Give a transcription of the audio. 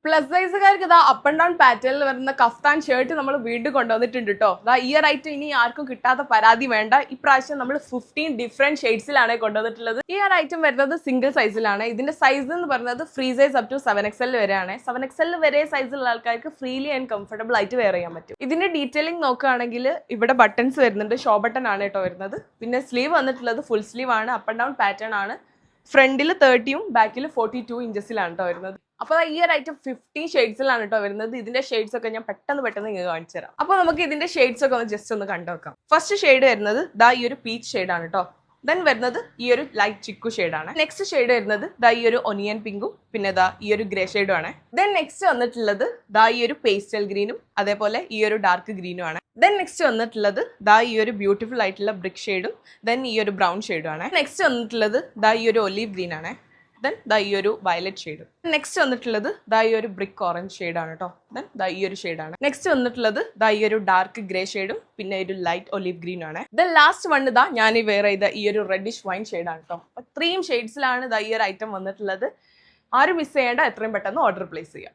Plus സൈസുകാർക്ക് ഇതാ up and down പാറ്റേണിൽ വരുന്ന കഫ്താൻ ഷർട്ട് നമ്മൾ വീണ്ടും കൊണ്ടുവന്നിട്ടുണ്ട് കേട്ടോ. അതാ ഈ ഒരു ഐറ്റം ഇനി ആർക്കും കിട്ടാത്ത പരാതി വേണ്ട. ഇപ്രാവശ്യം നമ്മൾ 15 ഡിഫറെന്റ് ഷെയ്ഡ്സിലാണ് കൊണ്ടുവന്നിട്ടുള്ളത്. ഈ ഒരു ഐറ്റം വരുന്നത് സിംഗിൾ സൈസിലാണ്. ഇതിന്റെ സൈസ് എന്ന് പറയുന്നത് free size up to 7XL വരെയാണ്. 7XL വരെ സൈസിലുള്ള ആൾക്കാർക്ക് ഫ്രീലി ആൻഡ് കംഫർട്ടബിൾ ആയിട്ട് വെയർ ചെയ്യാൻ പറ്റും. ഇതിന്റെ ഡീറ്റെയിലിംഗ് നോക്കുകയാണെങ്കിൽ ഇവിടെ ബട്ടൺസ് വരുന്നുണ്ട്. ഷോ ബട്ടൺ ആണ് കേട്ടോ വരുന്നത്. പിന്നെ സ്ലീവ് വന്നിട്ടുള്ളത് ഫുൾ സ്ലീവ് ആണ്. അപ്പ് ആൻഡ് ഡൗൺ പാറ്റേൺ ആണ്. ഫ്രണ്ടിൽ 30ഉം ബാക്കിൽ 42 ഇഞ്ചസിലാണ് കേട്ടോ വരുന്നത്. അപ്പോൾ ഈ ഒരു ഐറ്റം 15 ഷെയ്ഡ്സിലാണ് കേട്ടോ വരുന്നത്. ഇതിന്റെ ഷെയ്ഡ്സ് ഒക്കെ ഞാൻ പെട്ടെന്ന് നിങ്ങൾക്ക് കാണിച്ചു തരാം. അപ്പോൾ നമുക്ക് ഇതിന്റെ ഷെയ്ഡ്സ് ഒക്കെ ജസ്റ്റ് ഒന്ന് കണ്ടുവെക്കാം. ഫസ്റ്റ് ഷെയ്ഡ് വരുന്നത് ദാ ഈ ഒരു പീച്ച് ഷെയ്ഡാണ് കേട്ടോ. ദെൻ വരുന്നത് ഈ ഒരു ലൈറ്റ് ചിക്കു ഷെയ്ഡാണ്. നെക്സ്റ്റ് ഷെയ്ഡ് വരുന്നത് ദാ ഈ ഒരു ഒനിയൻ പിങ്കും പിന്നെ ദാ ഈ ഒരു ഗ്രേ ഷെയ്ഡും ആണ്. ദെൻ നെക്സ്റ്റ് വന്നിട്ടുള്ളത് ദാ ഈ ഒരു പേസ്റ്റൽ ഗ്രീനും അതേപോലെ ഈ ഒരു ഡാർക്ക് ഗ്രീനും ആണ്. ദെൻ നെക്സ്റ്റ് വന്നിട്ടുള്ളത് ദാ ഈ ഒരു ബ്യൂട്ടിഫുൾ ആയിട്ടുള്ള ബ്രിക്ക് ഷെയ്ഡും ദെൻ ഈ ഒരു ബ്രൗൺ ഷെയ്ഡും ആണ്. നെക്സ്റ്റ് വന്നിട്ടുള്ളത് ദാ ഈ ഒരു ഒലീവ് ഗ്രീൻ ആണ്. ദെൻ ദാ ഈ ഒരു വയലറ്റ് ഷെയ്ഡും. നെക്സ്റ്റ് വന്നിട്ടുള്ളത് ദാ ഈ ഒരു ബ്രിക്ക് ഓറഞ്ച് ഷെയ്ഡാണ് കേട്ടോ. ദെൻ ദാ ഈ ഒരു ഷെയ്ഡാണ്. നെക്സ്റ്റ് വന്നിട്ടുള്ളത് ദാ ഈ ഒരു ഡാർക്ക് ഗ്രേ ഷെയ്ഡും പിന്നെ ഒരു ലൈറ്റ് ഒലീവ് ഗ്രീനും ആണ്. ദെൻ ലാസ്റ്റ് വൺ ദാ ഞാൻ ഈ വെയർ ചെയ്ത ഈ ഒരു റെഡിഷ് വൈൻ ഷെയ്ഡാണ് കേട്ടോ. അത്രയും ഷെയ്ഡ്സിലാണ് ദാ ഈ ഒരു ഐറ്റം വന്നിട്ടുള്ളത്. ആരും മിസ് ചെയ്യേണ്ട, എത്രയും പെട്ടെന്ന് ഓർഡർ പ്ലേസ് ചെയ്യാം.